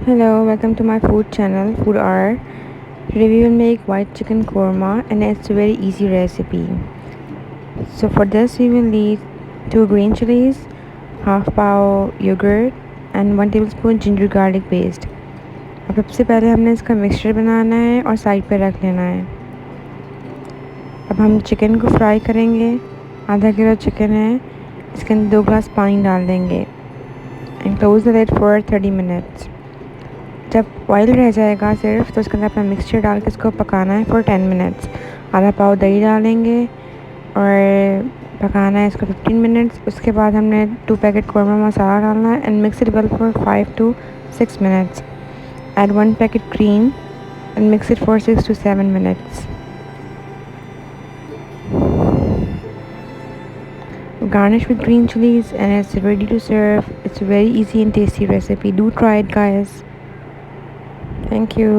Hello, welcome to my food channel, Food Hour. Today we will make white chicken korma and it's a very easy recipe. So for this we will need 2 green chilies, half pav yogurt and 1 tablespoon ginger garlic paste. अब सबसे पहले हमने इसका mixture बनाना है और side पे रख लेना है. अब हम चिकन को फ्राई करेंगे. आधा किलो चिकन है, इसके अंदर 2 ग्लास पानी डाल देंगे and close the lid for 30 minutes. जब ऑयल रह जाएगा सिर्फ तो उसके अंदर अपना मिक्सचर डाल के इसको पकाना है फॉर 10 मिनट्स. आधा पाव दही डालेंगे और पकाना है इसको 15 मिनट्स. उसके बाद हमने 2 पैकेट कोरमा मसाला डालना है and mix it well for 5 to 6 minutes. Add 1 packet cream and mix it for 6 to 7 minutes. Garnish with green chilies and it's ready to serve. It's a very easy and tasty recipe. Do try it, guys. Thank you.